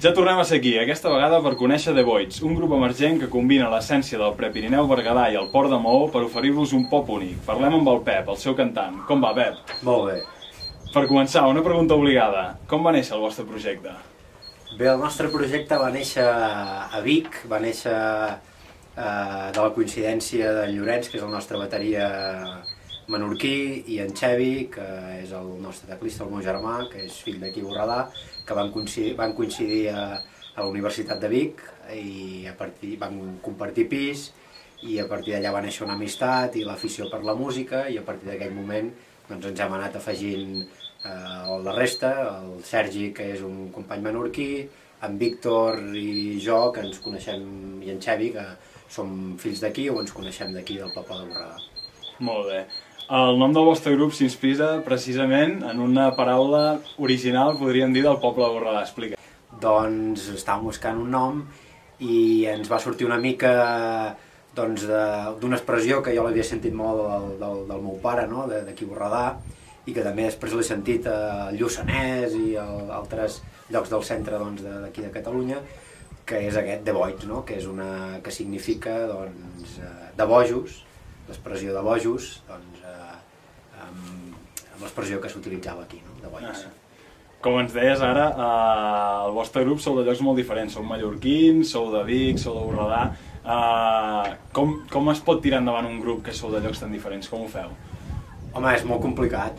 Ja tornem a ser aquí, aquesta vegada per conèixer The Voids, un grup emergent que combina l'essència del Prepirineu Berguedà i el Port de Maó per oferir-vos un pop únic. Parlem amb el Pep, el seu cantant. Com va, Pep? Molt bé. Per començar, una pregunta obligada. Com va néixer el vostre projecte? Bé, el nostre projecte va néixer a Vic, va néixer de la coincidència d'en Llorenç, que és el nostre bateria menorquí, i en Xevi, que és el nostre teclista, el meu germà, que és fill d'aquí Borredà, que van coincidir a la Universitat de Vic i van compartir pis, i a partir d'allà va néixer una amistat i l'afició per la música, i a partir d'aquell moment doncs, ens hem anat afegint la resta, el Sergi, que és un company menorquí, en Víctor i jo, que ens coneixem, i en Xevi, que som fills d'aquí o ens coneixem d'aquí, del poble de Borredà. Molt bé. El nom del vostre grup s'inspira precisament en una paraula original, podríem dir, del poble de Borredà. Explica. Doncs estàvem buscant un nom i ens va sortir una mica d'una expressió que jo l'havia sentit molt del meu pare, d'aquí Borredà, i que també després l'he sentit al Lluçanès i a altres llocs del centre d'aquí de Catalunya, que és aquest The Voids, que significa de bojos, l'expressió de bojos, amb l'expressió que s'utilitzava aquí, de Voids. Com ens deies ara, el vostre grup sou de llocs molt diferents, sou mallorquins, sou de Vic, sou de Borredà. Com es pot tirar endavant un grup que sou de llocs tan diferents? Com ho feu? Home, és molt complicat,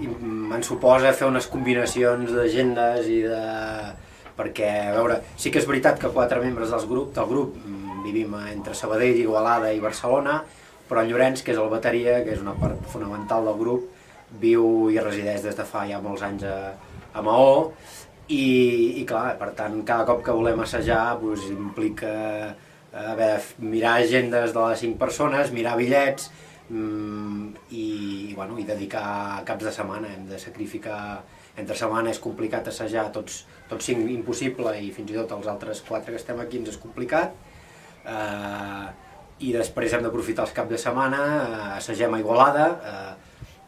em suposa fer unes combinacions d'agendes i perquè, a veure, sí que és veritat que 4 membres del grup vivim entre Sabadell, Igualada i Barcelona, però en Llorenç, que és el bateria, que és una part fonamental del grup, viu i resideix des de fa ja molts anys a Maó, i clar, per tant, cada cop que volem assajar implica haver de mirar agendes de les 5 persones, mirar bitllets i dedicar caps de setmana. Hem de sacrificar entre setmana, és complicat assajar tots 5, impossible, i fins i tot els altres 4 que estem aquí ens és complicat. I després hem d'aprofitar els caps de setmana, assagem a Igualada,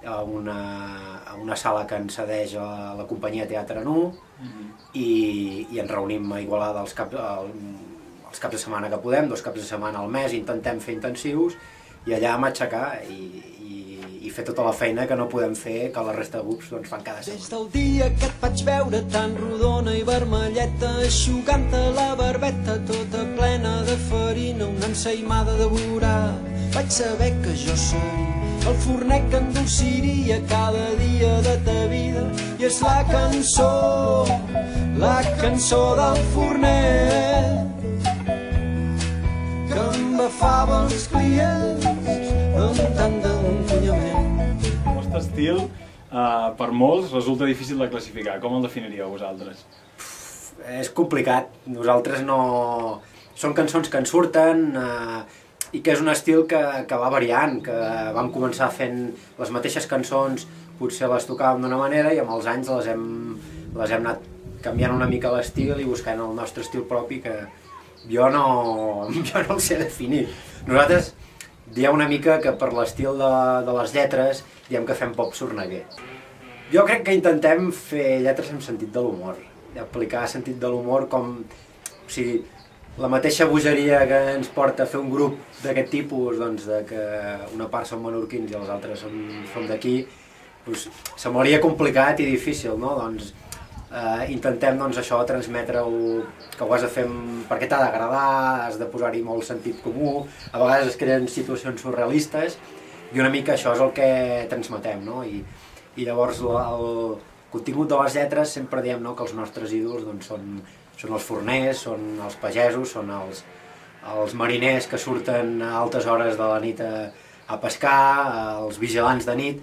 a una sala que ens cedeix a la companyia Teatre Nu, i ens reunim a Igualada els caps de setmana que podem, 2 caps de setmana al mes, intentem fer intensius, i allà matxacar i fer tota la feina que no podem fer, que la resta de grups fan cada setmana. Des del dia que et vaig veure tan rodona i vermelleta, eixugant-te la barbeta tota plena de farina, una ensaïmada de vorà, vaig saber que jo som el fornet que endolciria cada dia de ta vida, i és la cançó del fornet que embafava els clients amb tant d'encunyament. El vostre estil, per molts, resulta difícil de classificar. Com el definiríeu vosaltres? És complicat. Nosaltres no... Són cançons que ens surten i que és un estil que va variant, que vam començar fent les mateixes cançons, potser les tocàvem d'una manera i amb els anys les hem anat canviant una mica l'estil i buscant el nostre estil propi, que jo no el sé definir. Nosaltres diem una mica que per l'estil de les lletres diem que fem pop sorneguer. Jo crec que intentem fer lletres amb sentit de l'humor, aplicar sentit de l'humor com... O sigui, la mateixa bogeria que ens porta a fer un grup d'aquest tipus, que una part són menorquins i els altres són d'aquí, semblaria complicat i difícil, no? Intentem això, transmetre-ho, que ho has de fer perquè t'ha d'agradar, has de posar-hi molt sentit comú, a vegades es creen situacions surrealistes, i una mica això és el que transmetem, no? I llavors el contingut de les lletres sempre diem que els nostres ídols són els forners, són els pagesos, són els mariners que surten a altes hores de la nit a pescar, els vigilants de nit,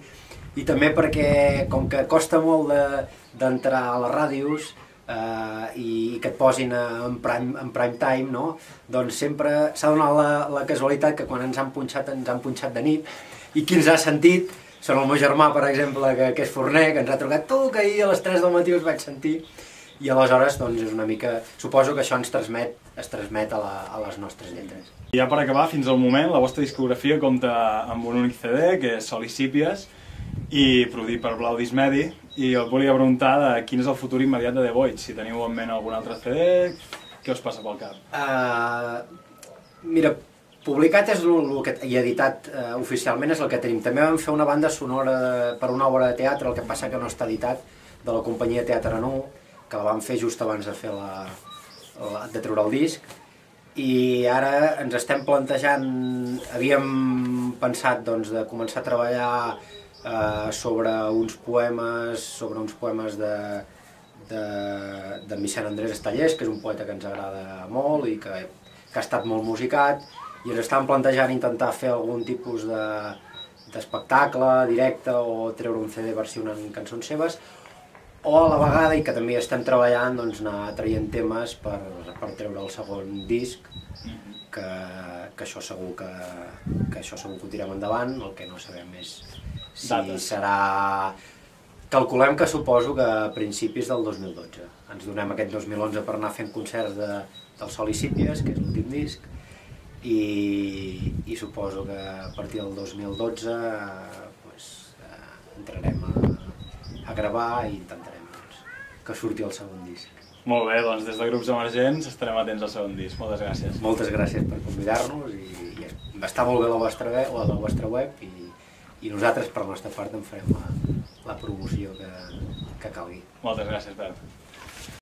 i també perquè, com que costa molt d'entrar a les ràdios i que et posin en prime time, doncs sempre s'ha donat la casualitat que quan ens han punxat de nit, i qui ens ha sentit són el meu germà, per exemple, que és forner, que ens ha trucat, tu, que ahir a les 3 del matí us vaig sentir, i aleshores és una mica... Suposo que això es transmet a les nostres lletres. I ja per acabar, fins al moment, la vostra discografia compta amb un únic CD, que és Sol i Sípies, i produït per Blau Disc Medi, i et volia preguntar de quin és el futur immediat de The Void, si teniu en ment algun altre CD, què us passa pel cap? Mira, publicat és i editat oficialment és el que tenim. També vam fer una banda sonora per una obra de teatre, el que passa que no està editat, de la companyia Teatre Nu, que la vam fer just abans de fer de treure el disc, i ara ens estem plantejant, havíem pensat doncs, de començar a treballar sobre uns poemes de Vicent Andrés Estallés, que és un poeta que ens agrada molt i que ha estat molt musicat, i ens estàvem plantejant intentar fer algun tipus d'espectacle directe o treure un CD versionant cançons seves, o a la vegada, i que també estem treballant, doncs, anar traient temes per treure el segon disc, que això segur que ho tirem endavant. El que no sabem és si serà... Calculem que suposo que a principis del 2012. Ens donem aquest 2011 per anar fent concerts del Sol i Sípies, que és l'últim disc, i suposo que a partir del 2012 entrarem a gravar i intentarem que surti el segon disc. Molt bé, doncs des de Grups Emergents estarem atents al segon disc. Moltes gràcies. Moltes gràcies per convidar-nos i està molt bé la vostra web i nosaltres per la nostra part en farem la promoció que calgui. Moltes gràcies, Pep.